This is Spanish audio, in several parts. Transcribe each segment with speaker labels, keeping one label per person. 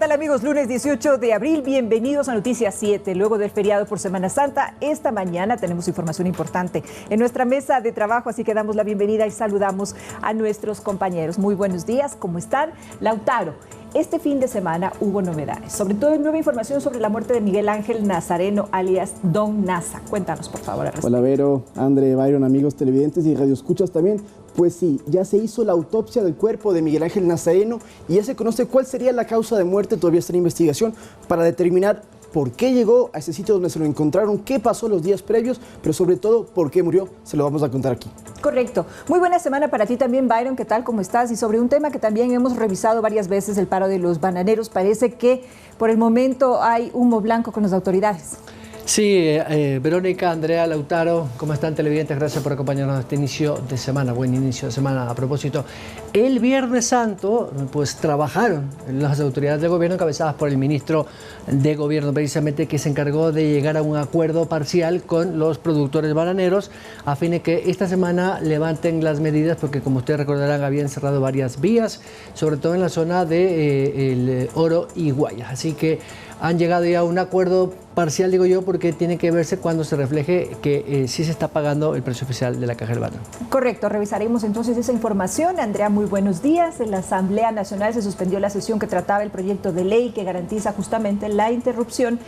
Speaker 1: tal amigos? Lunes 18 de abril, bienvenidos a Noticias 7. Luego del feriado por Semana Santa, esta mañana tenemos información importante en nuestra mesa de trabajo, así que damos la bienvenida y saludamos a nuestros compañeros. Muy buenos días, ¿cómo están? Lautaro, este fin de semana hubo novedades, sobre todo nueva información sobre la muerte de Miguel Ángel Nazareno, alias Don Nasa. Cuéntanos, por favor, al respecto.
Speaker 2: Hola, Vero, André, Byron, amigos televidentes y radioescuchas también. Pues sí, ya se hizo la autopsia del cuerpo de Miguel Ángel Nazareno y ya se conoce cuál sería la causa de muerte. Todavía está en investigación para determinar por qué llegó a ese sitio donde se lo encontraron, qué pasó los días previos, pero sobre todo por qué murió. Se lo vamos a contar aquí.
Speaker 1: Correcto. Muy buena semana para ti también, Byron. ¿Qué tal? ¿Cómo estás? Y sobre un tema que también hemos revisado varias veces, el paro de los bananeros. Parece que por el momento hay humo blanco con las autoridades.
Speaker 3: Sí, Verónica, Andrea, Lautaro, ¿cómo están televidentes? Gracias por acompañarnos en este inicio de semana, buen inicio de semana. A propósito, el Viernes Santo, pues trabajaron las autoridades del gobierno encabezadas por el ministro de Gobierno, precisamente, que se encargó de llegar a un acuerdo parcial con los productores bananeros a fin de que esta semana levanten las medidas, porque como ustedes recordarán, habían cerrado varias vías, sobre todo en la zona de el Oro y Guayas. Así que han llegado ya a un acuerdo parcial, digo yo, porque tiene que verse cuando se refleje que sí se está pagando el precio oficial de la caja del banano. Correcto, revisaremos entonces esa información. Andrea, muy buenos días. En la Asamblea Nacional se suspendió la sesión que trataba el proyecto de ley que garantiza justamente la interrupción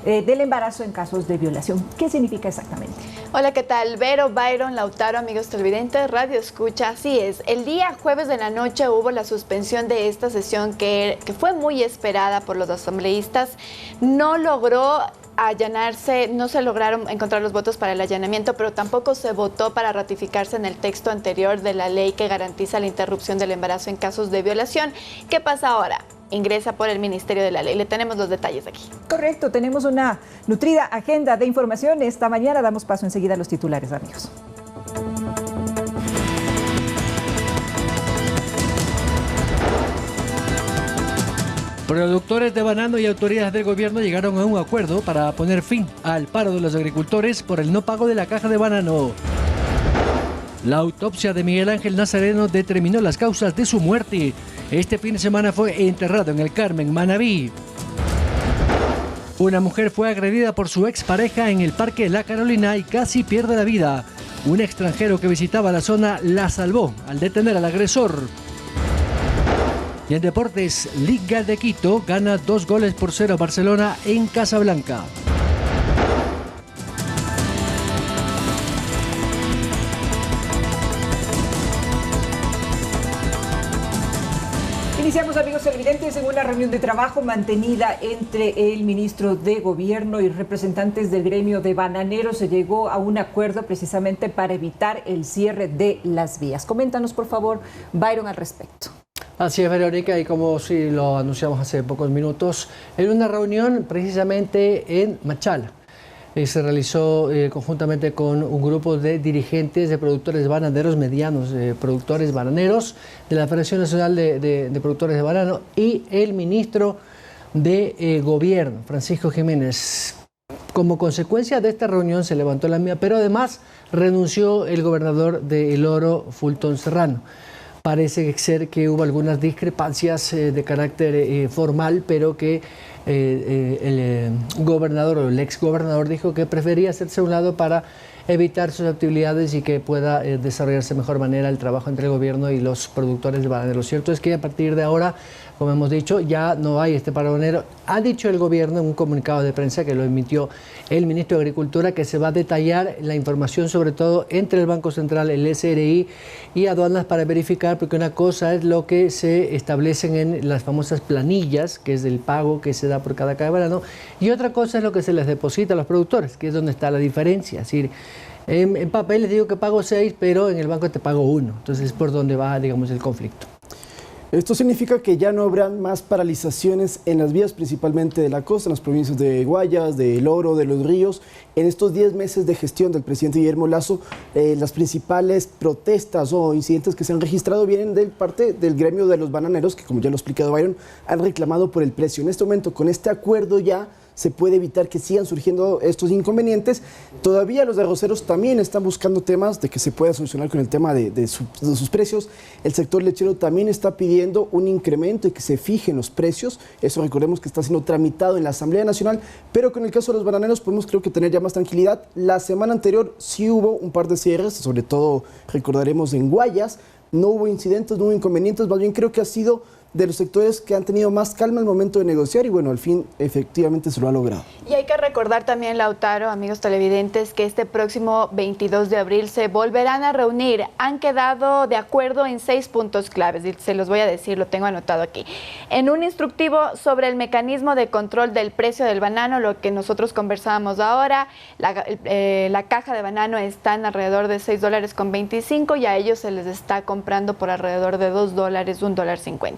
Speaker 3: del embarazo en casos de violación. ¿Qué significa exactamente?
Speaker 4: Hola, ¿qué tal? Vero, Byron, Lautaro, amigos televidentes, Radio Escucha. Así es, el día jueves de la noche hubo la suspensión de esta sesión que fue muy esperada por los asambleístas. No logró allanarse, no se lograron encontrar los votos para el allanamiento, pero tampoco se votó para ratificarse en el texto anterior de la ley que garantiza la interrupción del embarazo en casos de violación. ¿Qué pasa ahora? Ingresa por el Ministerio de la Ley. Le tenemos los detalles aquí.
Speaker 1: Correcto, tenemos una nutrida agenda de información. Esta mañana damos paso enseguida a los titulares, amigos.
Speaker 3: Productores de banano y autoridades del gobierno llegaron a un acuerdo para poner fin al paro de los agricultores por el no pago de la caja de banano. La autopsia de Miguel Ángel Nazareno determinó las causas de su muerte. Este fin de semana fue enterrado en el Carmen, Manabí. Una mujer fue agredida por su expareja en el Parque La Carolina y casi pierde la vida. Un extranjero que visitaba la zona la salvó al detener al agresor. Y en deportes, Liga de Quito gana 2-0 a Barcelona en Casablanca.
Speaker 1: Iniciamos, amigos televidentes, en una reunión de trabajo mantenida entre el ministro de Gobierno y representantes del gremio de bananeros. Se llegó a un acuerdo precisamente para evitar el cierre de las vías. Coméntanos, por favor, Byron, al respecto.
Speaker 3: Así es, Verónica, y como sí lo anunciamos hace pocos minutos, en una reunión precisamente en Machala. Se realizó conjuntamente con un grupo de dirigentes de productores bananeros medianos, productores bananeros de la Federación Nacional de Productores de Banano y el ministro de Gobierno, Francisco Jiménez. Como consecuencia de esta reunión se levantó la mía, pero además renunció el gobernador de El Oro, Fulton Serrano. Parece ser que hubo algunas discrepancias de carácter formal, pero que el gobernador o el exgobernador dijo que prefería hacerse a un lado para evitar susceptibilidades y que pueda desarrollarse de mejor manera el trabajo entre el gobierno y los productores de banano. Lo cierto es que a partir de ahora, como hemos dicho, ya no hay este paro bananero. Ha dicho el gobierno en un comunicado de prensa que lo emitió el ministro de Agricultura que se va a detallar la información, sobre todo entre el Banco Central, el SRI y aduanas, para verificar, porque una cosa es lo que se establecen en las famosas planillas, que es el pago que se da por cada caja de banano, y otra cosa es lo que se les deposita a los productores, que es donde está la diferencia. Es decir, en papel les digo que pago 6, pero en el banco te pago 1. Entonces es por donde va, digamos, el conflicto.
Speaker 2: Esto significa que ya no habrán más paralizaciones en las vías, principalmente de la costa, en las provincias de Guayas, de El Oro, de Los Ríos. En estos 10 meses de gestión del presidente Guillermo Lasso, las principales protestas o incidentes que se han registrado vienen de parte del gremio de los bananeros, que, como ya lo ha explicado Byron, han reclamado por el precio. En este momento, con este acuerdo ya se puede evitar que sigan surgiendo estos inconvenientes. Todavía los arroceros también están buscando temas de que se pueda solucionar con el tema de sus precios. El sector lechero también está pidiendo un incremento y que se fijen los precios. Eso recordemos que está siendo tramitado en la Asamblea Nacional, pero con el caso de los bananeros podemos creo que tener ya más tranquilidad. La semana anterior sí hubo un par de cierres, sobre todo recordaremos en Guayas. No hubo incidentes, no hubo inconvenientes, más bien creo que ha sido de los sectores que han tenido más calma al momento de negociar y bueno, al fin efectivamente se lo ha logrado.
Speaker 4: Y hay que recordar también, Lautaro, amigos televidentes, que este próximo 22 de abril se volverán a reunir. Han quedado de acuerdo en 6 puntos claves y se los voy a decir, lo tengo anotado aquí. En un instructivo sobre el mecanismo de control del precio del banano, lo que nosotros conversábamos ahora, la caja de banano está en alrededor de $6.25 y a ellos se les está comprando por alrededor de $2, $1.50.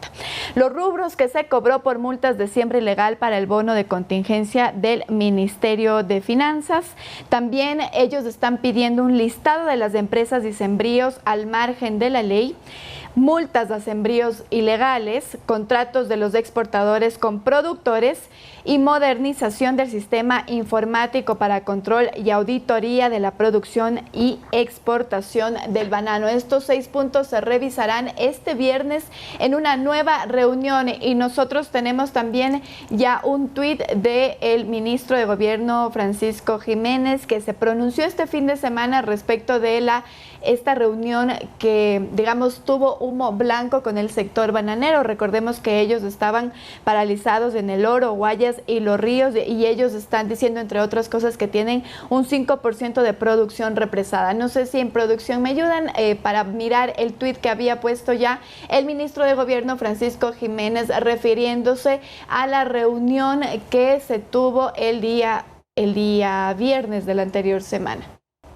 Speaker 4: Los rubros que se cobró por multas de siembra ilegal para el bono de contingencia del Ministerio de Finanzas. También ellos están pidiendo un listado de las empresas y sembríos al margen de la ley, multas a sembríos ilegales, contratos de los exportadores con productores y modernización del sistema informático para control y auditoría de la producción y exportación del banano. Estos 6 puntos se revisarán este viernes en una nueva reunión y nosotros tenemos también ya un tuit del ministro de Gobierno Francisco Jiménez que se pronunció este fin de semana respecto de esta reunión que, digamos, tuvo humo blanco con el sector bananero. Recordemos que ellos estaban paralizados en El Oro, Guayas y Los Ríos y ellos están diciendo, entre otras cosas, que tienen un 5% de producción represada. No sé si en producción me ayudan para mirar el tuit que había puesto ya el ministro de Gobierno Francisco Jiménez refiriéndose a la reunión que se tuvo el día viernes de la anterior semana.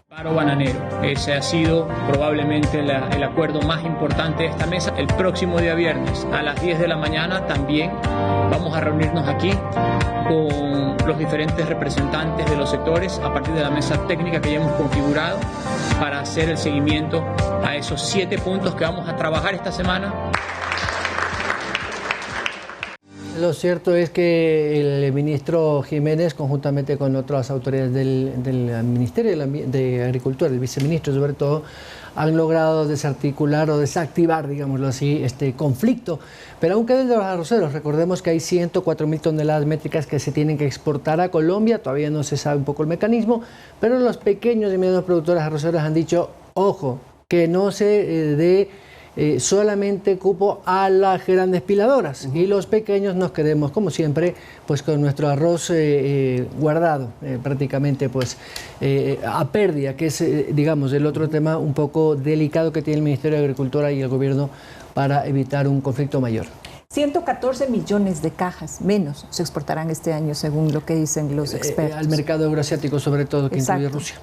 Speaker 5: Paro bananero, ese ha sido probablemente el acuerdo más importante de esta mesa. El próximo día viernes a las 10 de la mañana también vamos a reunirnos aquí con los diferentes representantes de los sectores a partir de la mesa técnica que ya hemos configurado para hacer el seguimiento a esos 7 puntos que vamos a trabajar esta semana.
Speaker 3: Lo cierto es que el ministro Jiménez, conjuntamente con otras autoridades del Ministerio de Agricultura, el viceministro sobre todo, han logrado desarticular o desactivar, digámoslo así, este conflicto. Pero aún quedan de los arroceros. Recordemos que hay 104.000 toneladas métricas que se tienen que exportar a Colombia. Todavía no se sabe un poco el mecanismo, pero los pequeños y medianos productores arroceros han dicho, ojo, que no se dé solamente cupo a las grandes piladoras y los pequeños nos quedemos como siempre pues con nuestro arroz guardado prácticamente pues a pérdida, que es digamos el otro tema un poco delicado que tiene el Ministerio de Agricultura y el gobierno para evitar un conflicto mayor.
Speaker 1: 114 millones de cajas menos se exportarán este año según lo que dicen los expertos.
Speaker 3: Al mercado euroasiático sobre todo, que incluye Rusia.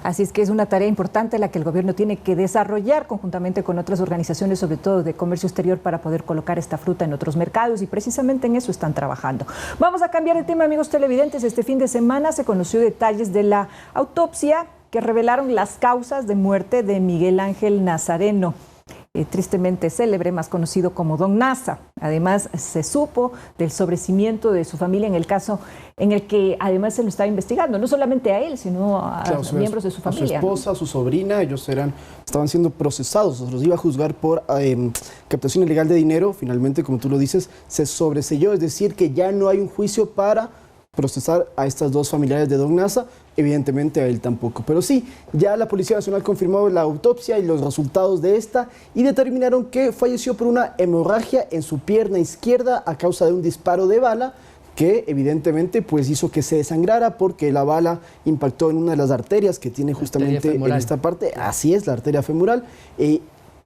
Speaker 1: Así es que es una tarea importante la que el gobierno tiene que desarrollar conjuntamente con otras organizaciones, sobre todo de comercio exterior, para poder colocar esta fruta en otros mercados y precisamente en eso están trabajando. Vamos a cambiar de tema, amigos televidentes. Este fin de semana se conoció detalles de la autopsia que revelaron las causas de muerte de Miguel Ángel Nazareno. Tristemente célebre, más conocido como Don Nasa. Además, se supo del sobrecimiento de su familia en el caso en el que además se lo estaba investigando, no solamente a él, sino a miembros de su familia.
Speaker 2: A su esposa, a su sobrina, ellos estaban siendo procesados, los iba a juzgar por captación ilegal de dinero. Finalmente, como tú lo dices, se sobreselló, es decir, que ya no hay un juicio para procesar a estas dos familiares de Don Nasa, evidentemente a él tampoco. Pero sí, ya la Policía Nacional confirmó la autopsia y los resultados de esta y determinaron que falleció por una hemorragia en su pierna izquierda a causa de un disparo de bala que evidentemente pues hizo que se desangrara porque la bala impactó en una de las arterias que tiene justamente en esta parte. Así es, la arteria femoral.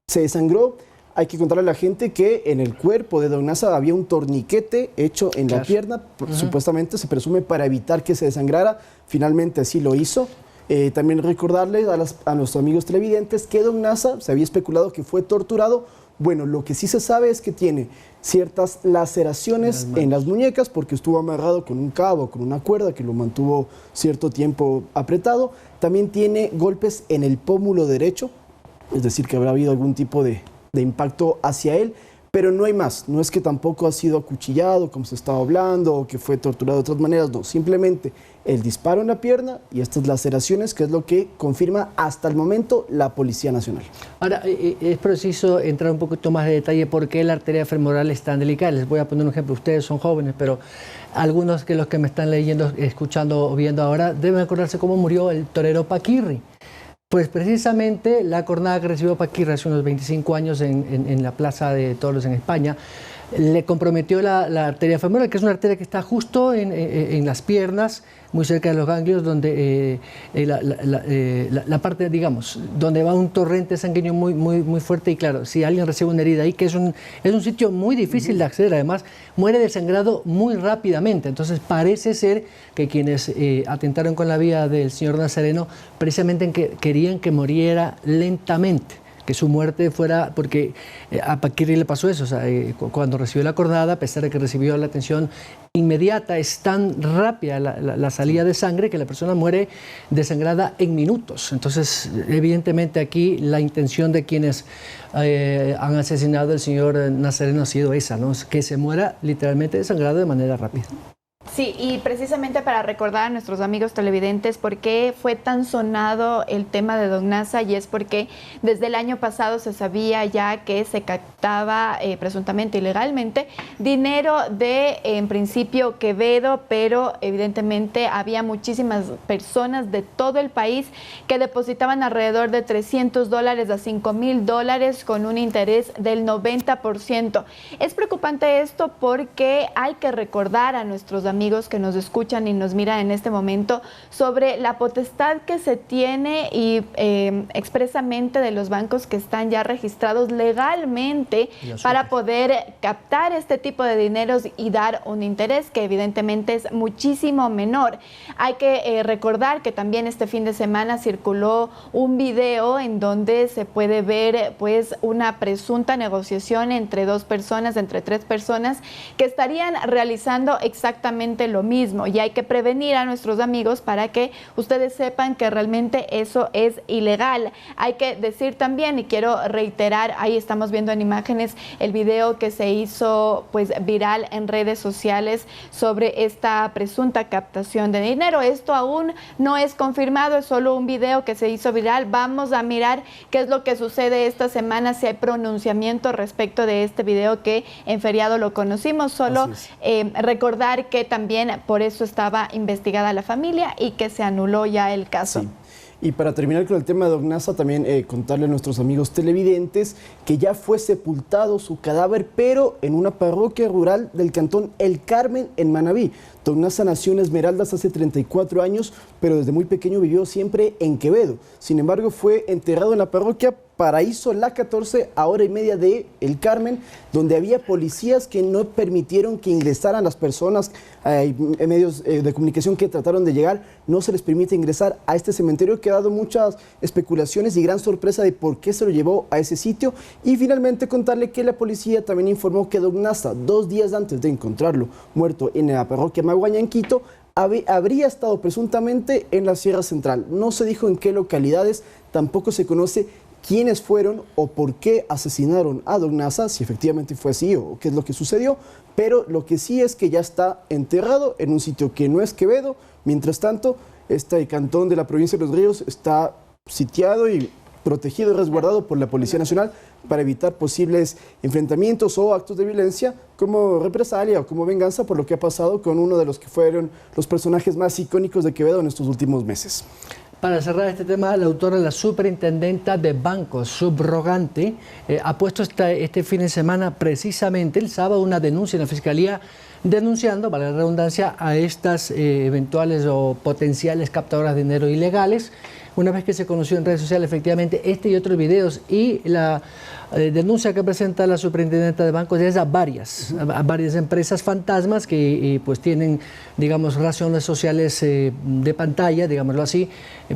Speaker 2: Se desangró. Hay que contarle a la gente que en el cuerpo de Don Nasa había un torniquete hecho en la pierna, supuestamente se presume para evitar que se desangrara. Finalmente así lo hizo. También recordarles a nuestros amigos televidentes que Don Nasa se había especulado que fue torturado. Bueno, lo que sí se sabe es que tiene ciertas laceraciones en las muñecas porque estuvo amarrado con un cabo, con una cuerda que lo mantuvo cierto tiempo apretado. También tiene golpes en el pómulo derecho, es decir, que habrá habido algún tipo de impacto hacia él, pero no hay más. No es que tampoco ha sido acuchillado, como se estaba hablando, o que fue torturado de otras maneras, no. Simplemente el disparo en la pierna y estas laceraciones, que es lo que confirma hasta el momento la Policía Nacional.
Speaker 3: Ahora, es preciso entrar un poquito más de detalle por qué la arteria femoral es tan delicada. Les voy a poner un ejemplo. Ustedes son jóvenes, pero algunos que los que me están leyendo, escuchando o viendo ahora, deben acordarse cómo murió el torero Paquirri. Pues precisamente la cornada que recibió Paquirri hace unos 25 años en la Plaza de Toros en España, le comprometió la arteria femoral, que es una arteria que está justo en las piernas, muy cerca de los ganglios, donde la parte, digamos, donde va un torrente sanguíneo muy fuerte. Y claro, si alguien recibe una herida ahí, que es un sitio muy difícil de acceder, además, muere desangrado muy rápidamente. Entonces parece ser que quienes atentaron con la vida del señor Nazareno precisamente querían que muriera lentamente, que su muerte fuera, porque a Paquirri le pasó eso, o sea, cuando recibió la cornada, a pesar de que recibió la atención inmediata, es tan rápida la salida de sangre que la persona muere desangrada en minutos. Entonces, evidentemente aquí la intención de quienes han asesinado al señor Nazareno ha sido esa, ¿no? Que se muera literalmente desangrado de manera rápida.
Speaker 4: Sí, y precisamente para recordar a nuestros amigos televidentes por qué fue tan sonado el tema de Don Nasa, y es porque desde el año pasado se sabía ya que se captaba presuntamente ilegalmente dinero de, en principio, Quevedo, pero evidentemente había muchísimas personas de todo el país que depositaban alrededor de $300 a $5,000 con un interés del 90%. Es preocupante esto porque hay que recordar a nuestros amigos que nos escuchan y nos miran en este momento sobre la potestad que se tiene y expresamente de los bancos que están ya registrados legalmente para poder captar este tipo de dineros y dar un interés que evidentemente es muchísimo menor. Hay que recordar que también este fin de semana circuló un video en donde se puede ver pues una presunta negociación entre entre tres personas que estarían realizando exactamente lo mismo, y hay que prevenir a nuestros amigos para que ustedes sepan que realmente eso es ilegal. Hay que decir también, y quiero reiterar, ahí estamos viendo en imágenes el video que se hizo pues viral en redes sociales sobre esta presunta captación de dinero. Esto aún no es confirmado, es solo un video que se hizo viral. Vamos a mirar qué es lo que sucede esta semana, si hay pronunciamiento respecto de este video que en feriado lo conocimos. Solo recordar que también por eso estaba investigada la familia y que se anuló ya el caso.
Speaker 2: Sí. Y para terminar con el tema de Don Nasa, también contarle a nuestros amigos televidentes que ya fue sepultado su cadáver, pero en una parroquia rural del cantón El Carmen, en Manabí. Don Nasa nació en Esmeraldas hace 34 años, pero desde muy pequeño vivió siempre en Quevedo. Sin embargo, fue enterrado en la parroquia Paraíso La 14, a hora y media de El Carmen, donde había policías que no permitieron que ingresaran las personas, medios de comunicación que trataron de llegar, no se les permite ingresar a este cementerio, que ha dado muchas especulaciones y gran sorpresa de por qué se lo llevó a ese sitio. Y finalmente contarle que la policía también informó que Don Nasa, 2 días antes de encontrarlo muerto en la parroquia Maguaña, en Quito, habría estado presuntamente en la Sierra Central. No se dijo en qué localidades, tampoco se conoce quiénes fueron o por qué asesinaron a Don Nasa, si efectivamente fue así o qué es lo que sucedió, pero lo que sí es que ya está enterrado en un sitio que no es Quevedo. Mientras tanto, este cantón de la provincia de Los Ríos está sitiado y protegido y resguardado por la Policía Nacional para evitar posibles enfrentamientos o actos de violencia como represalia o como venganza por lo que ha pasado con uno de los que fueron los personajes más icónicos de Quevedo en estos últimos meses.
Speaker 3: Para cerrar este tema, la autora, la superintendenta de bancos subrogante, ha puesto este fin de semana, precisamente el sábado, una denuncia en la Fiscalía denunciando, para la redundancia, a estas eventuales o potenciales captadoras de dinero ilegales. Una vez que se conoció en redes sociales efectivamente este y otros videos, y la denuncia que presenta la superintendenta de bancos es a varias empresas fantasmas que pues tienen, digamos, razones sociales de pantalla, digámoslo así,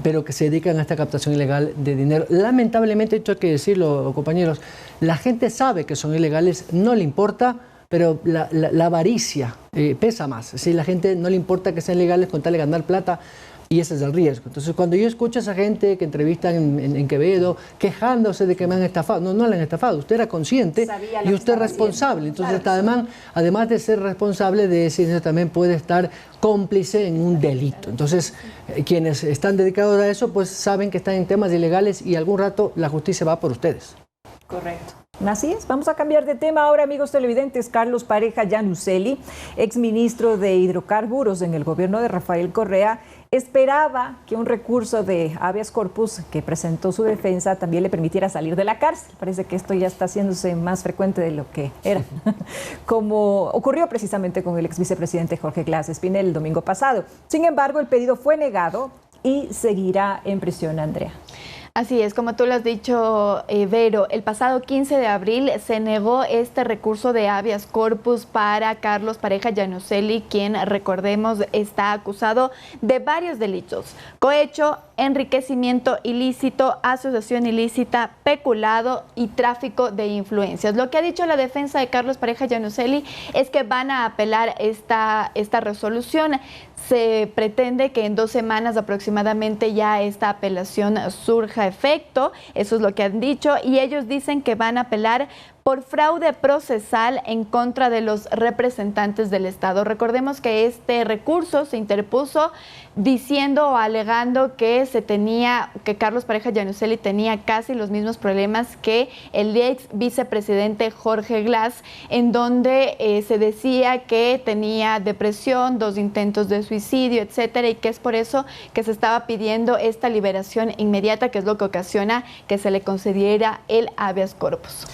Speaker 3: pero que se dedican a esta captación ilegal de dinero. Lamentablemente, esto hay que decirlo, compañeros, la gente sabe que son ilegales, no le importa, pero la avaricia pesa más. Si la gente no le importa que sean legales con tal de ganar plata, Y ese es el riesgo. Entonces, cuando yo escucho a esa gente que entrevistan en Quevedo, quejándose de que me han estafado, no le han estafado, usted era consciente y usted es responsable. Entonces, claro, además de ser responsable de ese, también puede estar cómplice en un delito. Entonces, quienes están dedicados a eso, pues saben que están en temas ilegales y algún rato la justicia va por ustedes.
Speaker 1: Correcto. Así es, vamos a cambiar de tema ahora, amigos televidentes. Carlos Pareja Yannuzeli, exministro de Hidrocarburos en el gobierno de Rafael Correa, esperaba que un recurso de habeas corpus que presentó su defensa también le permitiera salir de la cárcel. Parece que esto ya está haciéndose más frecuente de lo que era, como ocurrió precisamente con el ex vicepresidente Jorge Glass Espinel el domingo pasado. Sin embargo, el pedido fue negado y seguirá en prisión, Andrea.
Speaker 4: Así es, como tú lo has dicho, Vero, el pasado 15 de abril se negó este recurso de habeas corpus para Carlos Pareja Yannuzeli, quien, recordemos, está acusado de varios delitos: cohecho, enriquecimiento ilícito, asociación ilícita, peculado y tráfico de influencias. Lo que ha dicho la defensa de Carlos Pareja Yannuzeli es que van a apelar esta resolución. Se pretende que en 2 semanas aproximadamente ya esta apelación surja efecto, eso es lo que han dicho, y ellos dicen que van a apelar por fraude procesal en contra de los representantes del Estado. Recordemos que este recurso se interpuso diciendo o alegando que Carlos Pareja Yannuzeli tenía casi los mismos problemas que el ex vicepresidente Jorge Glass, en donde se decía que tenía depresión, 2 intentos de suicidio, etcétera, y que es por eso que se estaba pidiendo esta liberación inmediata, que es lo que ocasiona que se le concediera el habeas corpus.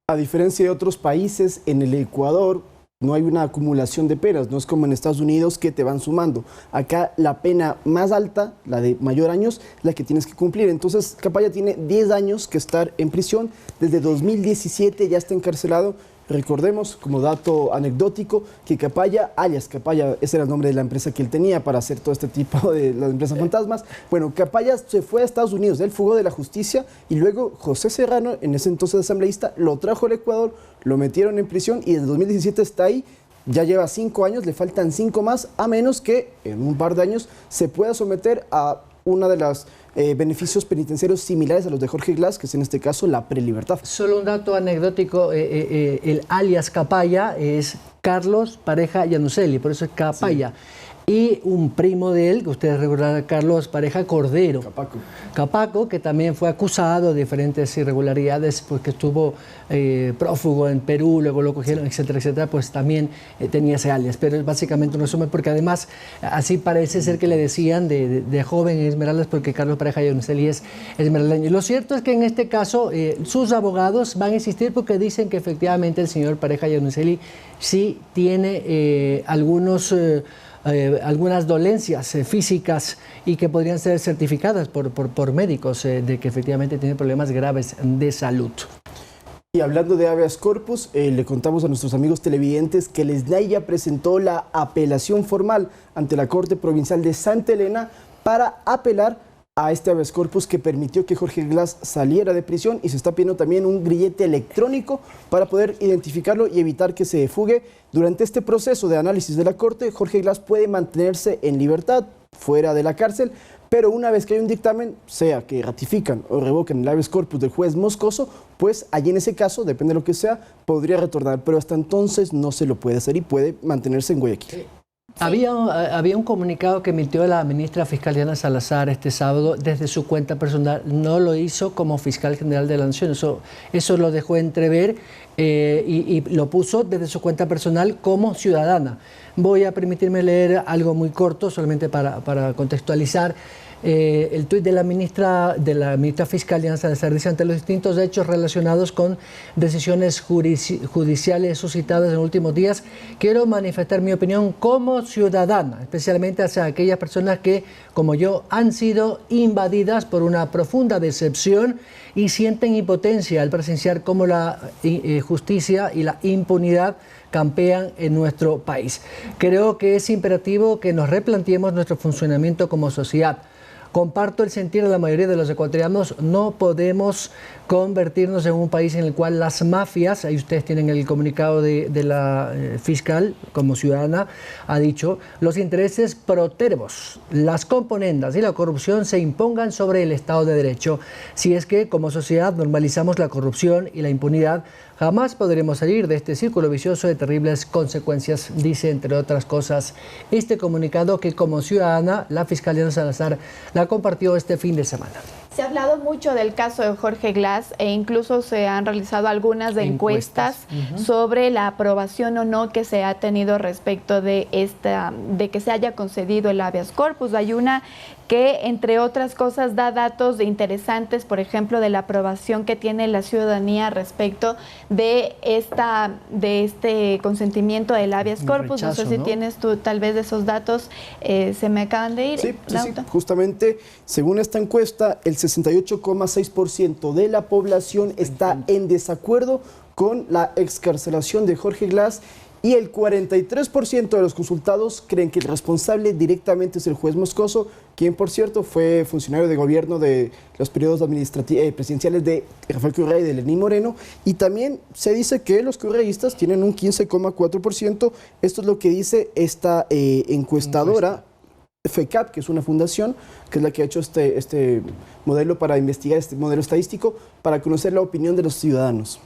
Speaker 2: A diferencia de otros países, en el Ecuador no hay una acumulación de penas, no es como en Estados Unidos que te van sumando. Acá la pena más alta, la de mayor años, la que tienes que cumplir. Entonces Capaya tiene 10 años que estar en prisión, desde 2017 ya está encarcelado. Recordemos, como dato anecdótico, que Capaya, alias Capaya, ese era el nombre de la empresa que él tenía para hacer todo este tipo de las empresas fantasmas. Bueno, Capaya se fue a Estados Unidos, él fugó de la justicia y luego José Serrano, en ese entonces asambleísta, lo trajo al Ecuador, lo metieron en prisión y desde 2017 está ahí. Ya lleva 5 años, le faltan 5 más, a menos que en un par de años se pueda someter a una de las beneficios penitenciarios similares a los de Jorge Glass, que es en este caso la prelibertad.
Speaker 3: Solo un dato anecdótico, el alias Capaya es Carlos Pareja Yannuzeli, por eso es Capaya. Sí. Y un primo de él, que ustedes recordarán, Carlos Pareja Cordero. Capaco, que también fue acusado de diferentes irregularidades porque estuvo prófugo en Perú, luego lo cogieron, etcétera, etcétera, pues también tenía ese alias. Pero es básicamente un resumen porque además así parece ser que le decían de joven Esmeraldas, porque Carlos Pareja Yannuzeli es esmeraldeño. Y lo cierto es que en este caso sus abogados van a insistir porque dicen que efectivamente el señor Pareja Yannuzeli sí tiene algunas dolencias físicas y que podrían ser certificadas por médicos de que efectivamente tiene problemas graves de salud.
Speaker 2: Y hablando de habeas corpus, le contamos a nuestros amigos televidentes que el SNAI ya presentó la apelación formal ante la Corte Provincial de Santa Elena para apelar a este habeas corpus que permitió que Jorge Glass saliera de prisión, y se está pidiendo también un grillete electrónico para poder identificarlo y evitar que se fugue. Durante este proceso de análisis de la Corte, Jorge Glass puede mantenerse en libertad, fuera de la cárcel, pero una vez que hay un dictamen, sea que ratifican o revoquen el habeas corpus del juez Moscoso, pues allí en ese caso, depende de lo que sea, podría retornar, pero hasta entonces no se lo puede hacer y puede mantenerse en Guayaquil.
Speaker 3: Sí. Había un comunicado que emitió la ministra fiscal Diana Salazar este sábado desde su cuenta personal. No lo hizo como fiscal general de la Nación, eso lo dejó entrever y lo puso desde su cuenta personal como ciudadana. Voy a permitirme leer algo muy corto, solamente para contextualizar. El tuit de la ministra fiscal Diana Salazar dice: ante los distintos hechos relacionados con decisiones judiciales suscitadas en los últimos días, quiero manifestar mi opinión como ciudadana, especialmente hacia aquellas personas que, como yo, han sido invadidas por una profunda decepción y sienten impotencia al presenciar cómo la justicia y la impunidad campean en nuestro país. Creo que es imperativo que nos replanteemos nuestro funcionamiento como sociedad. Comparto el sentir de la mayoría de los ecuatorianos. No podemos convertirnos en un país en el cual las mafias, ahí ustedes tienen el comunicado de la fiscal como ciudadana, ha dicho, los intereses protervos, las componendas y la corrupción se impongan sobre el Estado de Derecho. Si es que como sociedad normalizamos la corrupción y la impunidad, jamás podremos salir de este círculo vicioso de terribles consecuencias, dice entre otras cosas este comunicado que como ciudadana la fiscal Diana Salazar la compartió este fin de semana.
Speaker 4: Se ha hablado mucho del caso de Jorge Glass e incluso se han realizado algunas encuestas sobre la aprobación o no que se ha tenido respecto de que se haya concedido el habeas corpus. Hay una que, entre otras cosas, da datos interesantes, por ejemplo, de la aprobación que tiene la ciudadanía respecto de este consentimiento del habeas corpus. Rechazo, no sé si tienes tú tal vez esos datos, se me acaban de ir.
Speaker 2: Sí, justamente, según esta encuesta, el 68,6% de la población está en desacuerdo con la excarcelación de Jorge Glass y el 43% de los consultados creen que el responsable directamente es el juez Moscoso, quien, por cierto, fue funcionario de gobierno de los periodos presidenciales de Rafael Correa y de Lenín Moreno. Y también se dice que los correístas tienen un 15,4%. Esto es lo que dice esta encuestadora, FECAP, que es una fundación, que es la que ha hecho este modelo para investigar, este modelo estadístico, para conocer la opinión de los ciudadanos.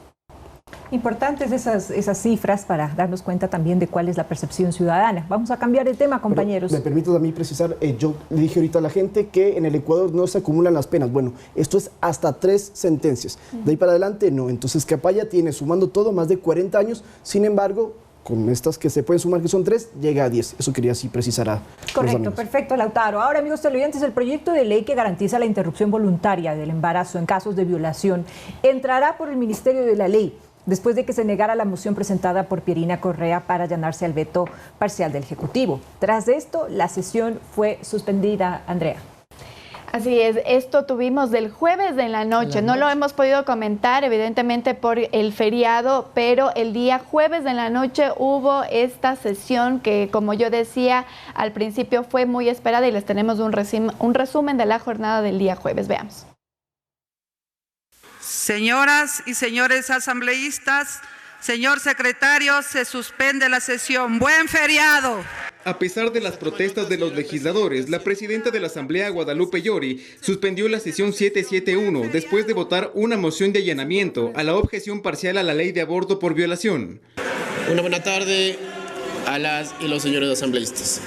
Speaker 1: Importantes esas cifras para darnos cuenta también de cuál es la percepción ciudadana. Vamos a cambiar de tema, compañeros.
Speaker 2: Pero me permito también precisar, yo le dije ahorita a la gente que en el Ecuador no se acumulan las penas. Bueno, esto es hasta 3 sentencias. De ahí para adelante, no. Entonces, Capaya tiene, sumando todo, más de 40 años. Sin embargo, con estas que se pueden sumar, que son 3, llega a 10. Eso quería así precisar a
Speaker 1: Correcto, perfecto, Lautaro. Ahora, amigos televidentes, el proyecto de ley que garantiza la interrupción voluntaria del embarazo en casos de violación entrará por el Ministerio de la Ley, después de que se negara la moción presentada por Pierina Correa para allanarse al veto parcial del Ejecutivo. Tras esto, la sesión fue suspendida, Andrea.
Speaker 4: Así es, esto tuvimos del jueves de la noche, no lo hemos podido comentar evidentemente por el feriado, pero el día jueves de la noche hubo esta sesión que, como yo decía al principio, fue muy esperada y les tenemos un resumen de la jornada del día jueves. Veamos.
Speaker 6: Señoras y señores asambleístas, señor secretario, se suspende la sesión. ¡Buen feriado!
Speaker 7: A pesar de las protestas de los legisladores, la presidenta de la Asamblea, Guadalupe Llori, suspendió la sesión 771 después de votar una moción de allanamiento a la objeción parcial a la ley de aborto por violación.
Speaker 8: Una buena tarde a las y los señores asambleístas.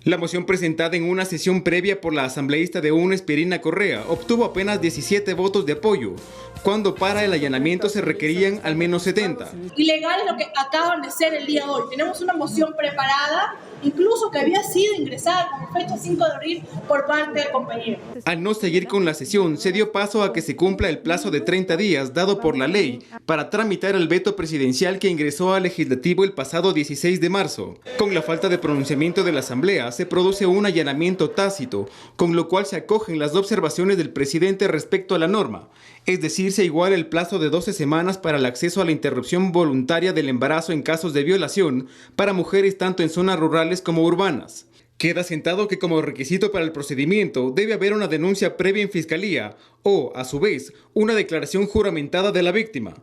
Speaker 7: La moción presentada en una sesión previa por la asambleísta de UNES, Pierina Correa, obtuvo apenas 17 votos de apoyo, cuando para el allanamiento se requerían al menos 70.
Speaker 9: Ilegal es lo que acaban de hacer el día de hoy. Tenemos una moción preparada, incluso que había sido ingresada con fecha 5 de abril por parte del compañero.
Speaker 7: Al no seguir con la sesión, se dio paso a que se cumpla el plazo de 30 días dado por la ley para tramitar el veto presidencial que ingresó al legislativo el pasado 16 de marzo. Con la falta de pronunciamiento de la Asamblea, se produce un allanamiento tácito, con lo cual se acogen las observaciones del presidente respecto a la norma. Es decir, se iguala el plazo de 12 semanas para el acceso a la interrupción voluntaria del embarazo en casos de violación para mujeres tanto en zonas rurales como urbanas. Queda sentado que como requisito para el procedimiento debe haber una denuncia previa en fiscalía o, a su vez, una declaración juramentada de la víctima.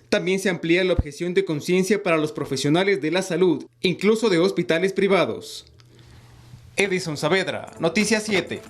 Speaker 7: También se amplía la objeción de conciencia para los profesionales de la salud, incluso de hospitales privados. Edison Saavedra, Noticias 7.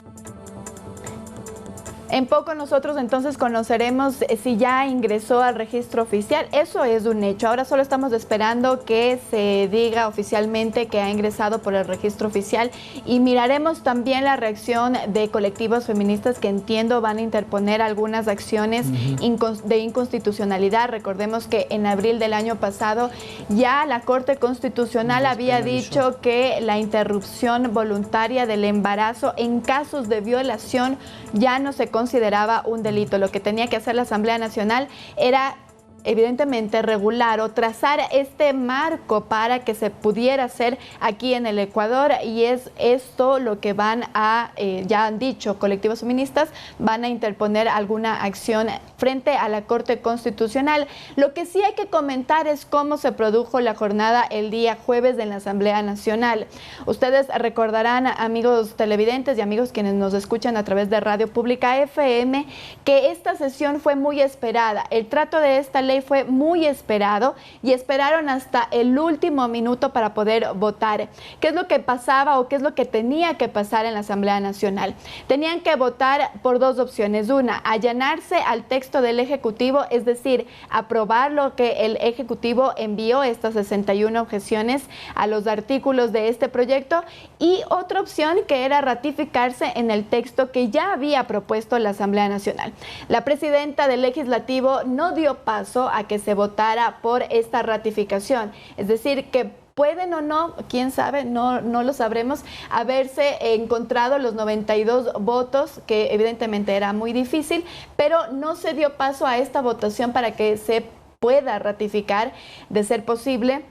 Speaker 4: En poco nosotros entonces conoceremos si ya ingresó al registro oficial. Eso es un hecho. Ahora solo estamos esperando que se diga oficialmente que ha ingresado por el registro oficial y miraremos también la reacción de colectivos feministas que entiendo van a interponer algunas acciones de inconstitucionalidad. Recordemos que en abril del año pasado ya la Corte Constitucional había dicho que la interrupción voluntaria del embarazo en casos de violación ya no se consideraba un delito. Lo que tenía que hacer la Asamblea Nacional era evidentemente regular o trazar este marco para que se pudiera hacer aquí en el Ecuador, y es esto lo que van a, ya han dicho colectivos feministas, van a interponer alguna acción frente a la Corte Constitucional. Lo que sí hay que comentar es cómo se produjo la jornada el día jueves en la Asamblea Nacional. Ustedes recordarán, amigos televidentes y amigos quienes nos escuchan a través de Radio Pública FM, que esta sesión fue muy esperada. El trato de esta ley fue muy esperado y esperaron hasta el último minuto para poder votar. ¿Qué es lo que pasaba o qué es lo que tenía que pasar en la Asamblea Nacional? Tenían que votar por dos opciones. Una, allanarse al texto del Ejecutivo, es decir, aprobar lo que el Ejecutivo envió, estas 61 objeciones a los artículos de este proyecto, y otra opción que era ratificarse en el texto que ya había propuesto la Asamblea Nacional. La presidenta del Legislativo no dio paso a que se votara por esta ratificación, es decir, que pueden o no, quién sabe, no lo sabremos, haberse encontrado los 92 votos, que evidentemente era muy difícil, pero no se dio paso a esta votación para que se pueda ratificar, de ser posible,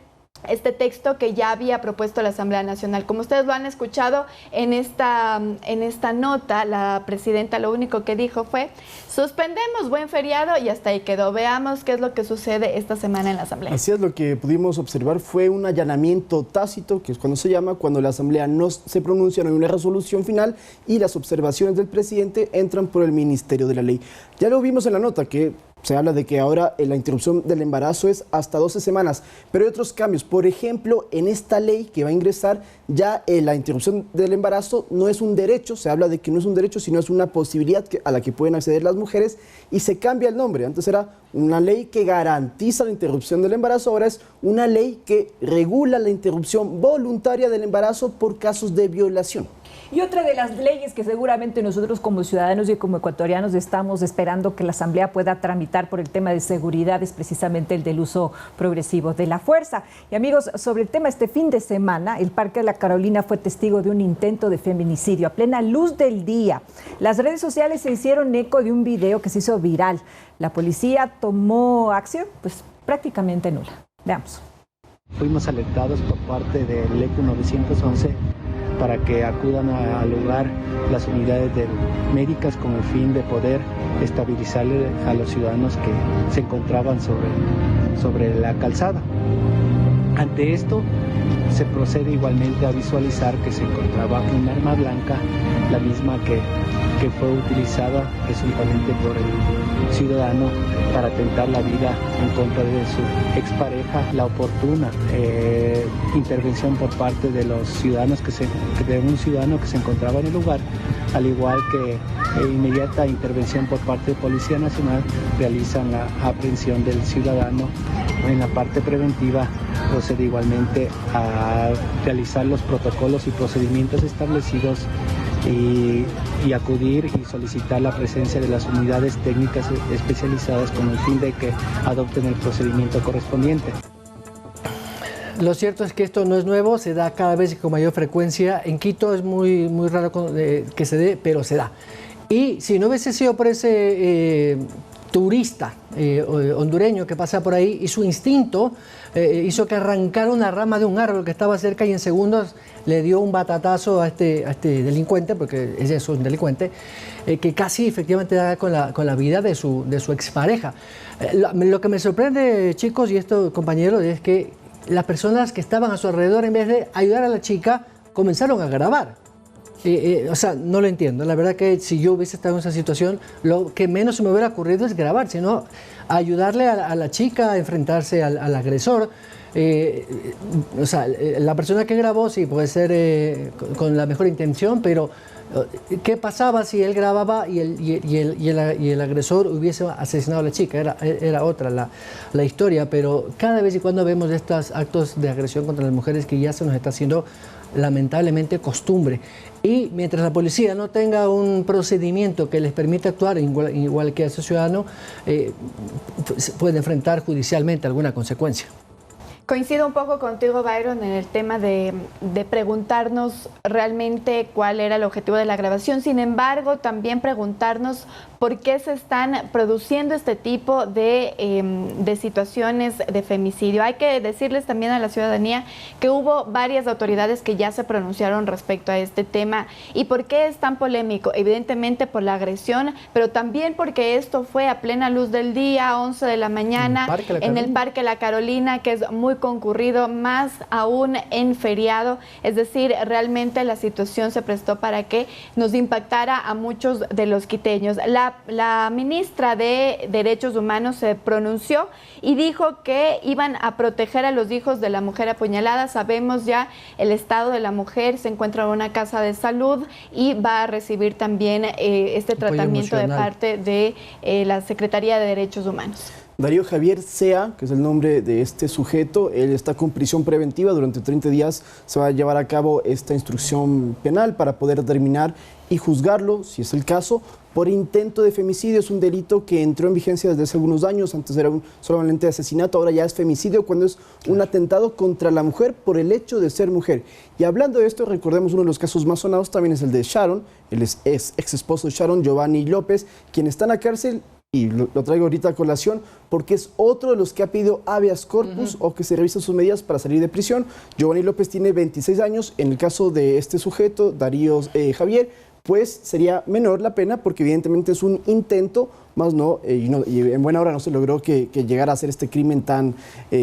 Speaker 4: este texto que ya había propuesto la Asamblea Nacional. Como ustedes lo han escuchado en esta nota, la presidenta lo único que dijo fue: suspendemos buen feriado, y hasta ahí quedó. Veamos qué es lo que sucede esta semana en la Asamblea.
Speaker 2: Así es, lo que pudimos observar fue un allanamiento tácito, que es cuando se llama, cuando la Asamblea no se pronuncia, no hay una resolución final y las observaciones del presidente entran por el Ministerio de la Ley. Ya lo vimos en la nota, que se habla de que ahora la interrupción del embarazo es hasta 12 semanas, pero hay otros cambios. Por ejemplo, en esta ley que va a ingresar, ya la interrupción del embarazo no es un derecho, se habla de que no es un derecho, sino es una posibilidad a la que pueden acceder las mujeres, y se cambia el nombre. Antes era una ley que garantiza la interrupción del embarazo, ahora es una ley que regula la interrupción voluntaria del embarazo por casos de violación.
Speaker 1: Y otra de las leyes que seguramente nosotros como ciudadanos y como ecuatorianos estamos esperando que la Asamblea pueda tramitar por el tema de seguridad es precisamente el del uso progresivo de la fuerza. Y amigos, sobre el tema, este fin de semana el Parque de la Carolina fue testigo de un intento de feminicidio a plena luz del día. Las redes sociales se hicieron eco de un video que se hizo viral. La policía tomó acción pues prácticamente nula. Veamos.
Speaker 10: Fuimos alertados por parte del ECU 911 para que acudan al lugar las unidades médicas con el fin de poder estabilizar a los ciudadanos que se encontraban sobre la calzada. Ante esto, se procede igualmente a visualizar que se encontraba un arma blanca, la misma que fue utilizada presuntamente por el ciudadano para atentar la vida en contra de su expareja. La oportuna intervención por parte de los ciudadanos de un ciudadano que se encontraba en el lugar, al igual que inmediata intervención por parte de Policía Nacional, realizan la aprehensión del ciudadano. En la parte preventiva procede igualmente a realizar los protocolos y procedimientos establecidos y acudir y solicitar la presencia de las unidades técnicas especializadas con el fin de que adopten el procedimiento correspondiente.
Speaker 3: Lo cierto es que esto no es nuevo, se da cada vez con mayor frecuencia. En Quito es muy raro que se dé, pero se da. Y si no hubiese sido por ese turista hondureño que pasa por ahí, y su instinto hizo que arrancara una rama de un árbol que estaba cerca, y en segundos le dio un batatazo a este delincuente, porque ese es un delincuente, que casi efectivamente da con la vida de su expareja. Lo que me sorprende, chicos, y esto, compañeros, es que las personas que estaban a su alrededor, en vez de ayudar a la chica, comenzaron a grabar. O sea, no lo entiendo. La verdad que si yo hubiese estado en esa situación, lo que menos se me hubiera ocurrido es grabar, sino ayudarle a la chica a enfrentarse al agresor. O sea, la persona que grabó sí puede ser con la mejor intención, pero ¿qué pasaba si él grababa y el agresor hubiese asesinado a la chica? Era otra la historia, pero cada vez y cuando vemos estos actos de agresión contra las mujeres, que ya se nos está haciendo lamentablemente costumbre. Y mientras la policía no tenga un procedimiento que les permita actuar igual que a ese ciudadano, puede enfrentar judicialmente alguna consecuencia.
Speaker 4: Coincido un poco contigo, Byron, en el tema de preguntarnos realmente cuál era el objetivo de la grabación. Sin embargo, también preguntarnos por qué se están produciendo este tipo de situaciones de femicidio. Hay que decirles también a la ciudadanía que hubo varias autoridades que ya se pronunciaron respecto a este tema. ¿Y por qué es tan polémico? Evidentemente por la agresión, pero también porque esto fue a plena luz del día, 11 de la mañana, en el Parque La Carolina, que es muy concurrido, más aún en feriado. Es decir, realmente la situación se prestó para que nos impactara a muchos de los quiteños. La ministra de Derechos Humanos se pronunció y dijo que iban a proteger a los hijos de la mujer apuñalada. Sabemos ya el estado de la mujer, se encuentra en una casa de salud y va a recibir también este tratamiento de parte de la Secretaría de Derechos Humanos.
Speaker 2: Darío Javier Sea, que es el nombre de este sujeto, él está con prisión preventiva. Durante 30 días se va a llevar a cabo esta instrucción penal para poder determinar y juzgarlo, si es el caso, por intento de femicidio. Es un delito que entró en vigencia desde hace algunos años. Antes era solamente asesinato, ahora ya es femicidio cuando es un atentado contra la mujer por el hecho de ser mujer. Y hablando de esto, recordemos uno de los casos más sonados también es el de Sharon, el ex esposo de Sharon, Giovanni López, quien está en la cárcel. Y lo traigo ahorita a colación porque es otro de los que ha pedido habeas corpus o que se revisen sus medidas para salir de prisión. Giovanni López tiene 26 años. En el caso de este sujeto, Darío Javier, pues sería menor la pena porque evidentemente es un intento, más y en buena hora no se logró que llegara a hacer este crimen tan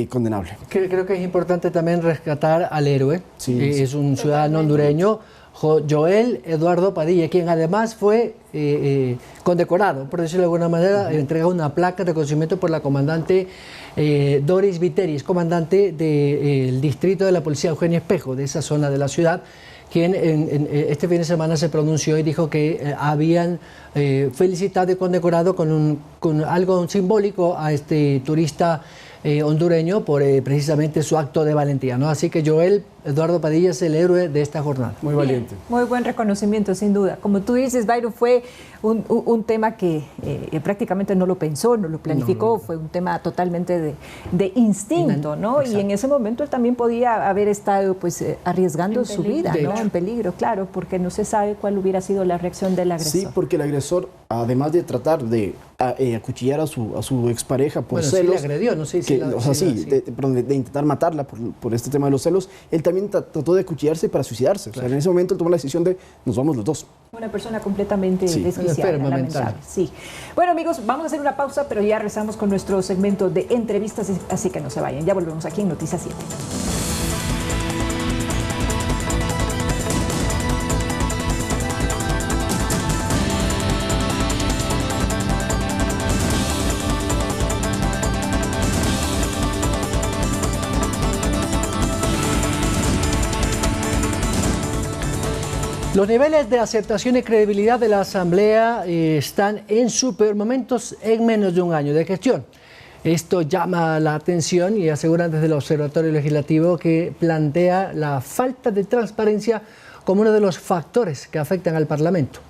Speaker 2: condenable.
Speaker 3: Creo que es importante también rescatar al héroe. Sí, es un ciudadano hondureño, Joel Eduardo Padilla, quien además fue condecorado, por decirlo de alguna manera, entregado una placa de reconocimiento por la comandante Doris Viteris, comandante del distrito de la policía Eugenio Espejo, de esa zona de la ciudad, quien este fin de semana se pronunció y dijo que habían felicitado y condecorado con algo simbólico a este turista hondureño por precisamente su acto de valentía, ¿no? Así que Joel Eduardo Padilla es el héroe de esta jornada.
Speaker 2: Muy valiente.
Speaker 1: Muy buen reconocimiento, sin duda. Como tú dices, Byron, fue un tema que prácticamente no lo pensó, no lo planificó, fue un tema totalmente de instinto, ¿no? Exacto. Y en ese momento él también podía haber estado pues arriesgando su vida, ¿no? En peligro, claro, porque no se sabe cuál hubiera sido la reacción del agresor.
Speaker 2: Sí, porque el agresor, además de tratar de acuchillar a su expareja por celos,
Speaker 3: sí le agredió, no sé si
Speaker 2: de intentar matarla por este tema de los celos, él también trató de acuchillarse para suicidarse. Claro. O sea, en ese momento él tomó la decisión de nos vamos los dos.
Speaker 1: Una persona completamente desquiciada, lamentable. Sí. Bueno, amigos, vamos a hacer una pausa, pero ya regresamos con nuestro segmento de entrevistas, así que no se vayan. Ya volvemos aquí en Noticias 7.
Speaker 3: Los niveles de aceptación y credibilidad de la Asamblea están en sus peor momentos en menos de un año de gestión. Esto llama la atención y aseguran desde el Observatorio Legislativo que plantea la falta de transparencia como uno de los factores que afectan al Parlamento.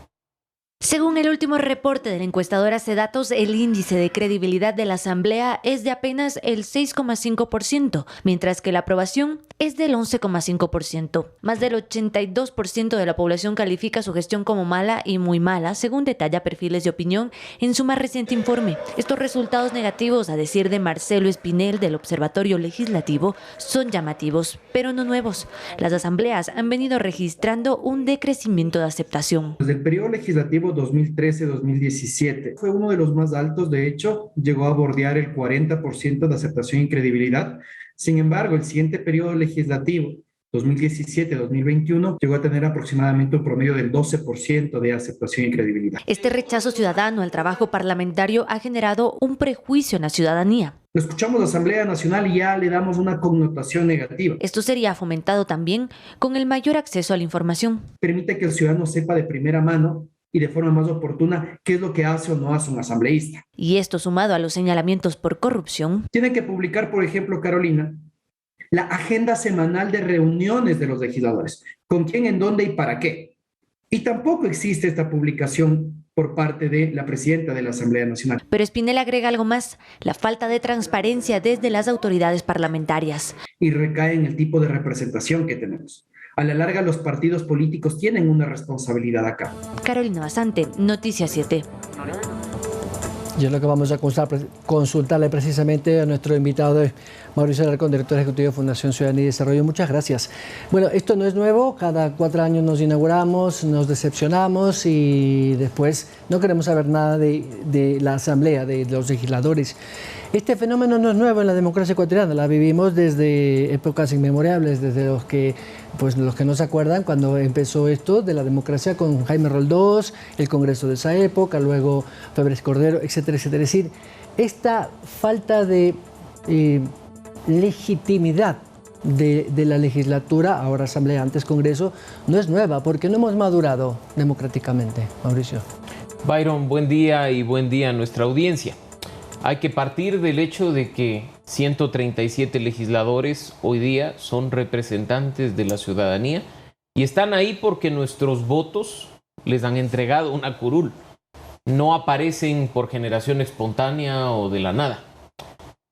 Speaker 11: Según el último reporte de la encuestadora Sedatos, el índice de credibilidad de la Asamblea es de apenas el 6,5%, mientras que la aprobación es del 11,5%. Más del 82% de la población califica su gestión como mala y muy mala, según detalla Perfiles de Opinión en su más reciente informe. Estos resultados negativos, a decir de Marcelo Espinel del Observatorio Legislativo, son llamativos, pero no nuevos. Las asambleas han venido registrando un decrecimiento de aceptación.
Speaker 12: Desde el periodo legislativo 2013-2017 fue uno de los más altos, de hecho llegó a bordear el 40% de aceptación y credibilidad. Sin embargo, el siguiente periodo legislativo 2017-2021 llegó a tener aproximadamente un promedio del 12% de aceptación y credibilidad.
Speaker 11: Este rechazo ciudadano al trabajo parlamentario ha generado un prejuicio en la ciudadanía.
Speaker 12: Lo escuchamos la Asamblea Nacional y ya le damos una connotación negativa.
Speaker 11: Esto sería fomentado también con el mayor acceso a la información.
Speaker 12: Permite que el ciudadano sepa de primera mano y de forma más oportuna qué es lo que hace o no hace un asambleísta.
Speaker 11: Y esto sumado a los señalamientos por corrupción.
Speaker 12: Tiene que publicar, por ejemplo, Carolina, la agenda semanal de reuniones de los legisladores. ¿Con quién, en dónde y para qué? Y tampoco existe esta publicación por parte de la presidenta de la Asamblea Nacional.
Speaker 11: Pero Spinell agrega algo más, la falta de transparencia desde las autoridades parlamentarias.
Speaker 12: Y recae en el tipo de representación que tenemos. A la larga, los partidos políticos tienen una responsabilidad acá.
Speaker 11: Carolina Basante, Noticias 7.
Speaker 3: Y es lo que vamos a consultarle precisamente a nuestro invitado, Mauricio Alarcón, director ejecutivo de Fundación Ciudadanía y Desarrollo. Muchas gracias. Bueno, esto no es nuevo, cada 4 años nos inauguramos, nos decepcionamos y después no queremos saber nada de la Asamblea, de los legisladores. Este fenómeno no es nuevo en la democracia ecuatoriana, la vivimos desde épocas inmemorables, desde los que no se acuerdan cuando empezó esto de la democracia con Jaime Roldós, el Congreso de esa época, luego Febres Cordero, etcétera, etcétera. Es decir, esta falta de legitimidad de la legislatura, ahora Asamblea, antes Congreso, no es nueva, porque no hemos madurado democráticamente. Mauricio.
Speaker 13: Byron, buen día y buen día a nuestra audiencia. Hay que partir del hecho de que 137 legisladores hoy día son representantes de la ciudadanía y están ahí porque nuestros votos les han entregado una curul. No aparecen por generación espontánea o de la nada.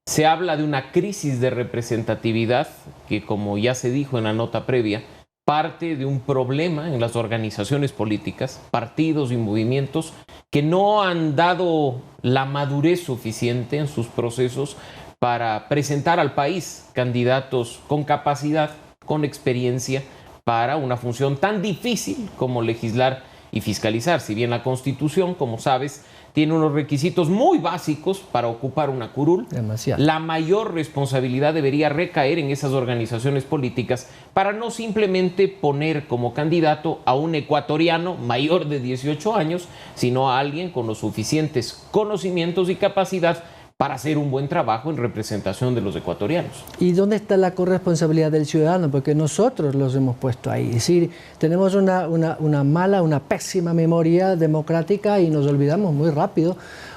Speaker 13: Se habla de una crisis de representatividad que, como ya se dijo en la nota previa, parte de un problema en las organizaciones políticas, partidos y movimientos que no han dado la madurez suficiente en sus procesos para presentar al país candidatos con capacidad, con experiencia para una función tan difícil como legislar y fiscalizar. Si bien la Constitución, como sabes, tiene unos requisitos muy básicos para ocupar una curul, la mayor responsabilidad debería recaer en esas organizaciones políticas para no simplemente poner como candidato a un ecuatoriano mayor de 18 años, sino a alguien con los suficientes conocimientos y capacidad para hacer un buen trabajo en representación de los ecuatorianos.
Speaker 3: ¿Y dónde está la corresponsabilidad del ciudadano? Porque nosotros los hemos puesto ahí. Es decir, tenemos una pésima memoria democrática y nos olvidamos muy rápido,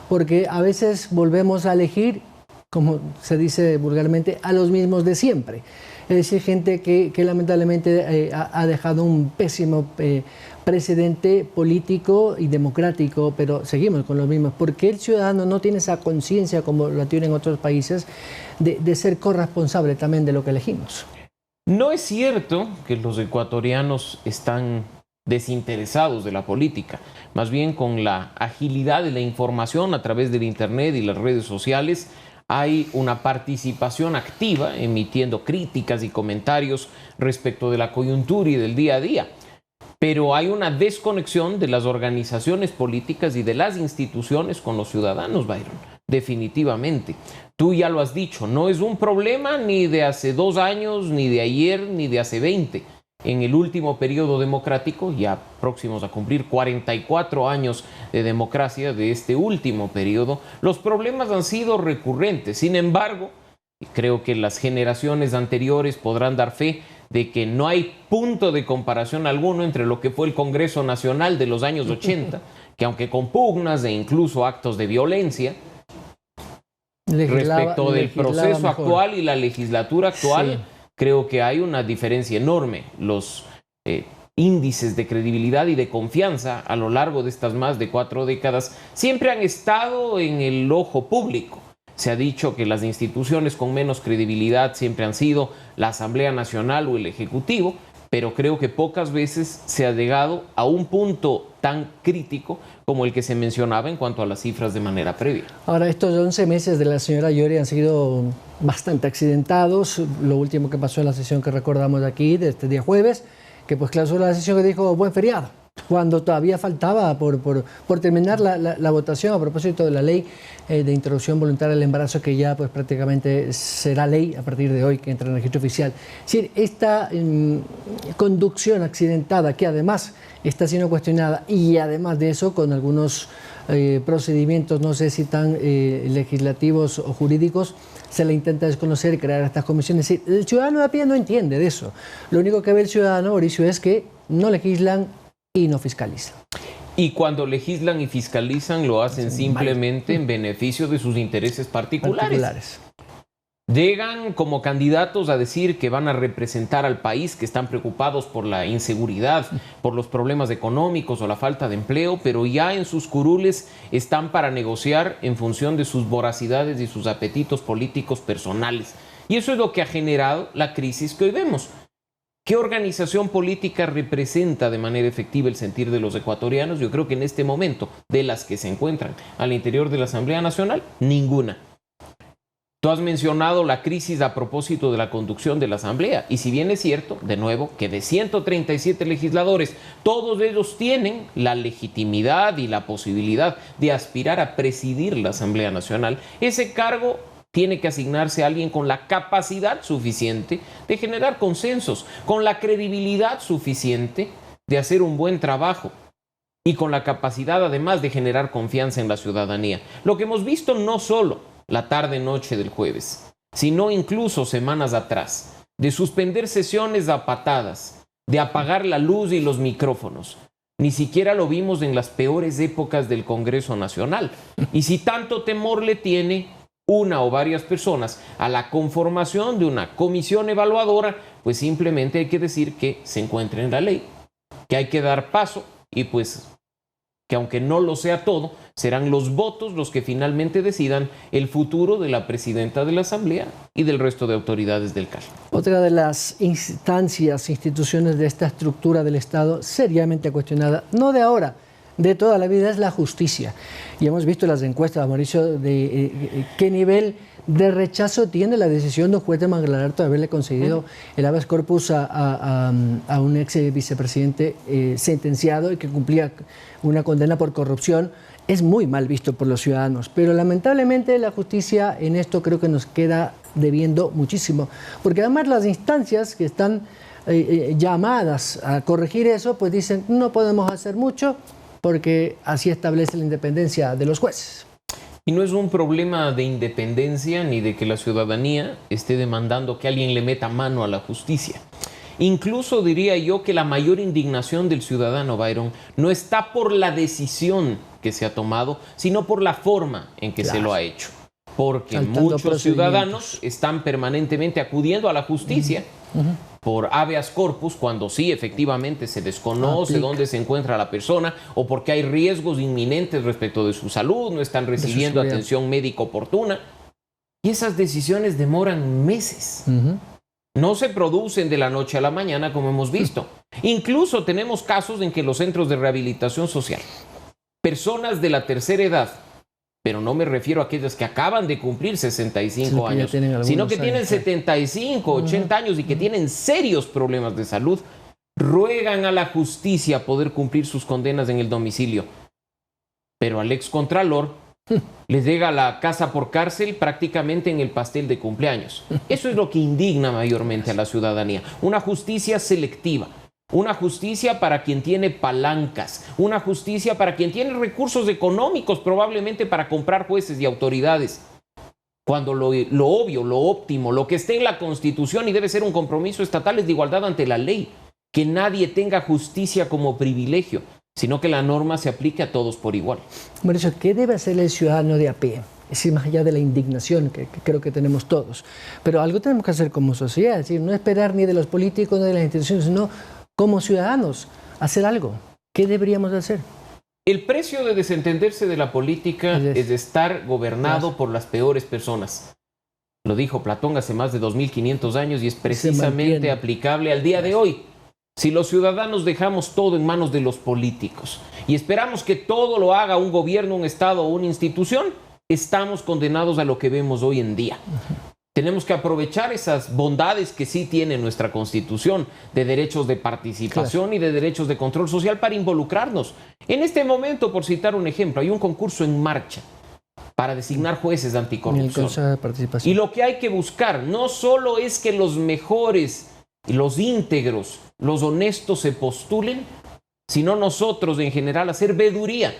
Speaker 3: porque a veces volvemos a elegir, como se dice vulgarmente, a los mismos de siempre. Es decir, gente que lamentablemente ha dejado un pésimo precedente político y democrático, pero seguimos con los mismos. ¿Por qué el ciudadano no tiene esa conciencia, como la tienen otros países, de ser corresponsable también de lo que elegimos?
Speaker 13: No es cierto que los ecuatorianos están desinteresados de la política. Más bien, con la agilidad de la información a través del Internet y las redes sociales, hay una participación activa emitiendo críticas y comentarios respecto de la coyuntura y del día a día. Pero hay una desconexión de las organizaciones políticas y de las instituciones con los ciudadanos, Byron. Definitivamente. Tú ya lo has dicho, no es un problema ni de hace 2 años, ni de ayer, ni de hace 20. En el último periodo democrático, ya próximos a cumplir 44 años de democracia de este último periodo, los problemas han sido recurrentes. Sin embargo, creo que las generaciones anteriores podrán dar fe de que no hay punto de comparación alguno entre lo que fue el Congreso Nacional de los años 80, que aunque con pugnas e incluso actos de violencia, respecto del proceso actual y la legislatura actual, sí, creo que hay una diferencia enorme. Los índices de credibilidad y de confianza a lo largo de estas más de 4 décadas siempre han estado en el ojo público. Se ha dicho que las instituciones con menos credibilidad siempre han sido la Asamblea Nacional o el Ejecutivo, pero creo que pocas veces se ha llegado a un punto tan crítico como el que se mencionaba en cuanto a las cifras de manera previa.
Speaker 3: Ahora, estos 11 meses de la señora Ioria han sido bastante accidentados. Lo último que pasó en la sesión que recordamos aquí, de este día jueves, que pues clausuró la sesión que dijo buen feriado, cuando todavía faltaba por terminar la votación a propósito de la ley de interrupción voluntaria del embarazo, que ya pues prácticamente será ley a partir de hoy, que entra en el registro oficial. Es decir, esta conducción accidentada, que además está siendo cuestionada, y además de eso con algunos procedimientos, no sé si tan legislativos o jurídicos, se le intenta desconocer y crear estas comisiones. Es decir, el ciudadano de a pie no entiende de eso. Lo único que ve el ciudadano, Mauricio, es que no legislan y no fiscalizan.
Speaker 13: Y cuando legislan y fiscalizan lo hacen simplemente en beneficio de sus intereses particulares. Llegan como candidatos a decir que van a representar al país, que están preocupados por la inseguridad, por los problemas económicos o la falta de empleo, pero ya en sus curules están para negociar en función de sus voracidades y sus apetitos políticos personales. Y eso es lo que ha generado la crisis que hoy vemos. ¿Qué organización política representa de manera efectiva el sentir de los ecuatorianos? Yo creo que en este momento, de las que se encuentran al interior de la Asamblea Nacional, ninguna. Tú has mencionado la crisis a propósito de la conducción de la Asamblea, y si bien es cierto, de nuevo, que de 137 legisladores, todos ellos tienen la legitimidad y la posibilidad de aspirar a presidir la Asamblea Nacional, ese cargo tiene que asignarse a alguien con la capacidad suficiente de generar consensos, con la credibilidad suficiente de hacer un buen trabajo y con la capacidad además de generar confianza en la ciudadanía. Lo que hemos visto no solo la tarde-noche del jueves, sino incluso semanas atrás, de suspender sesiones a patadas, de apagar la luz y los micrófonos. Ni siquiera lo vimos en las peores épocas del Congreso Nacional. Y si tanto temor le tiene una o varias personas a la conformación de una comisión evaluadora, pues simplemente hay que decir que se encuentra en la ley, que hay que dar paso y pues que aunque no lo sea todo, serán los votos los que finalmente decidan el futuro de la presidenta de la Asamblea y del resto de autoridades del CAL.
Speaker 3: Otra de las instancias, instituciones de esta estructura del Estado seriamente cuestionada, no de ahora, de toda la vida, es la justicia. Y hemos visto las encuestas, Mauricio, de qué nivel de rechazo tiene la decisión de un juez de Manglarato de haberle concedido el habeas corpus a un ex vicepresidente sentenciado y que cumplía una condena por corrupción. Es muy mal visto por los ciudadanos, pero lamentablemente la justicia en esto creo que nos queda debiendo muchísimo, porque además las instancias que están llamadas a corregir eso, pues dicen no podemos hacer mucho porque así establece la independencia de los jueces.
Speaker 13: Y no es un problema de independencia ni de que la ciudadanía esté demandando que alguien le meta mano a la justicia. Incluso diría yo que la mayor indignación del ciudadano, Byron, no está por la decisión que se ha tomado, sino por la forma en que se lo ha hecho. Porque
Speaker 3: Saltando
Speaker 13: muchos ciudadanos están permanentemente acudiendo a la justicia por habeas corpus, cuando sí, efectivamente, se desconoce dónde se encuentra la persona o porque hay riesgos inminentes respecto de su salud, no están recibiendo atención médica oportuna. Y esas decisiones demoran meses. No se producen de la noche a la mañana, como hemos visto. Incluso tenemos casos en que los centros de rehabilitación social, personas de la tercera edad, pero no me refiero a aquellas que acaban de cumplir 65 años, sino que tienen 75, 80 años y que tienen serios problemas de salud, ruegan a la justicia poder cumplir sus condenas en el domicilio. Pero al excontralor les llega la casa por cárcel prácticamente en el pastel de cumpleaños. Eso es lo que indigna mayormente a la ciudadanía. Una justicia selectiva. Una justicia para quien tiene palancas, una justicia para quien tiene recursos económicos probablemente para comprar jueces y autoridades. Cuando lo obvio, lo óptimo, lo que esté en la Constitución y debe ser un compromiso estatal es de igualdad ante la ley. Que nadie tenga justicia como privilegio, sino que la norma se aplique a todos por igual.
Speaker 3: Mauricio, ¿qué debe hacer el ciudadano de a pie? Es decir, más allá de la indignación que creo que tenemos todos. Pero algo tenemos que hacer como sociedad, es decir, no esperar ni de los políticos ni de las instituciones, sino como ciudadanos, hacer algo. ¿Qué deberíamos hacer?
Speaker 13: El precio de desentenderse de la política es de estar gobernado por las peores personas. Lo dijo Platón hace más de 2500 años y es precisamente aplicable al día de hoy. Si los ciudadanos dejamos todo en manos de los políticos y esperamos que todo lo haga un gobierno, un Estado o una institución, estamos condenados a lo que vemos hoy en día. Tenemos que aprovechar esas bondades que sí tiene nuestra Constitución de derechos de participación y de derechos de control social para involucrarnos. En este momento, por citar un ejemplo, hay un concurso en marcha para designar jueces de anticorrupción. Y lo que hay que buscar no solo es que los mejores, los íntegros, los honestos se postulen, sino nosotros en general hacer veeduría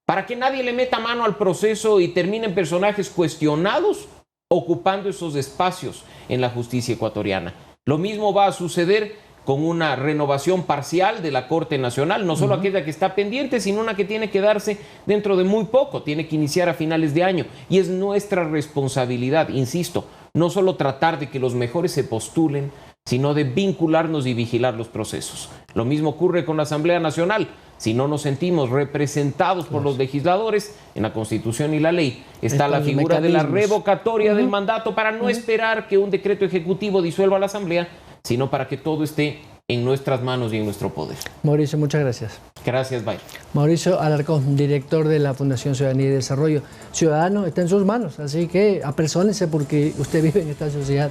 Speaker 13: para que nadie le meta mano al proceso y terminen personajes cuestionados ocupando esos espacios en la justicia ecuatoriana. Lo mismo va a suceder con una renovación parcial de la Corte Nacional, no solo aquella que está pendiente, sino una que tiene que darse dentro de muy poco, tiene que iniciar a finales de año. Y es nuestra responsabilidad, insisto, No solo tratar de que los mejores se postulen, sino de vincularnos y vigilar los procesos. Lo mismo ocurre con la Asamblea Nacional. Si no nos sentimos representados por los legisladores, en la Constitución y la ley está la figura de la revocatoria del mandato para no esperar que un decreto ejecutivo disuelva la Asamblea, sino para que todo esté en nuestras manos y en nuestro poder.
Speaker 3: Mauricio, muchas gracias.
Speaker 13: Gracias, Byron.
Speaker 3: Mauricio Alarcón, director de la Fundación Ciudadanía y Desarrollo Ciudadano, está en sus manos, así que apersónense porque usted vive en esta sociedad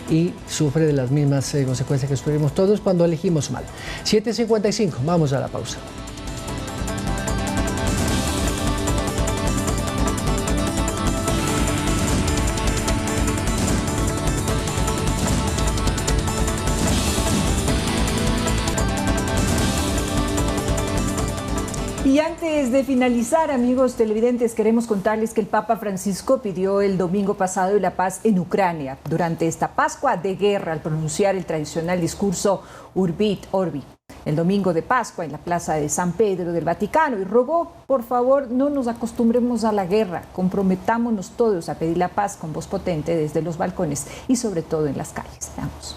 Speaker 3: y sufre de las mismas consecuencias que sufrimos todos cuando elegimos mal. 7:55, vamos a la pausa.
Speaker 1: Y antes de finalizar, amigos televidentes, queremos contarles que el Papa Francisco pidió el domingo pasado la paz en Ucrania durante esta Pascua de guerra al pronunciar el tradicional discurso Urbi et Orbi el domingo de Pascua en la Plaza de San Pedro del Vaticano, y rogó, por favor, no nos acostumbremos a la guerra, comprometámonos todos a pedir la paz con voz potente desde los balcones y sobre todo en las calles. Veamos.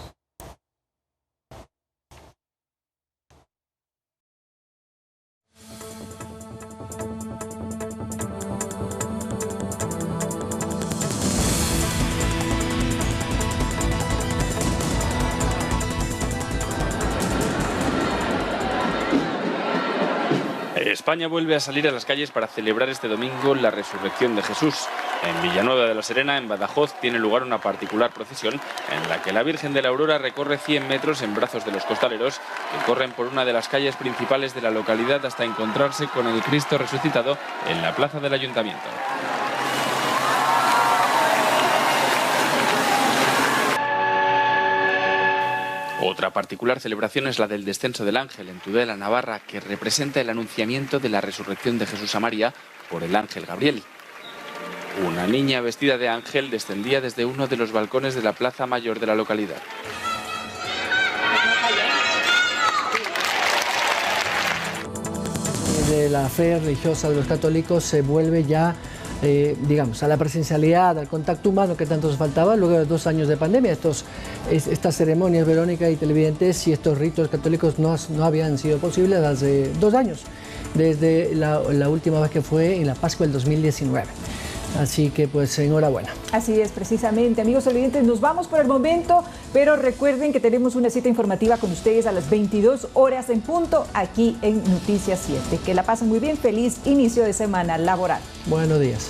Speaker 14: España vuelve a salir a las calles para celebrar este domingo la resurrección de Jesús. En Villanueva de la Serena, en Badajoz, tiene lugar una particular procesión en la que la Virgen de la Aurora recorre 100 metros en brazos de los costaleros que corren por una de las calles principales de la localidad hasta encontrarse con el Cristo resucitado en la plaza del Ayuntamiento. Otra particular celebración es la del descenso del ángel en Tudela, Navarra, que representa el anunciamiento de la resurrección de Jesús a María por el ángel Gabriel. Una niña vestida de ángel descendía desde uno de los balcones de la plaza mayor de la localidad.
Speaker 3: De la fe religiosa de los católicos se vuelve ya digamos, a la presencialidad, al contacto humano que tanto nos faltaba luego de 2 años de pandemia. Estas ceremonias, Verónica y televidentes, y estos ritos católicos no habían sido posibles hace 2 años, desde la última vez que fue en la Pascua del 2019. Así que pues enhorabuena.
Speaker 1: Así es, precisamente. Amigos televidentes, nos vamos por el momento, pero recuerden que tenemos una cita informativa con ustedes a las 22 horas en punto aquí en Noticias 7. Que la pasen muy bien, feliz inicio de semana laboral.
Speaker 3: Buenos días.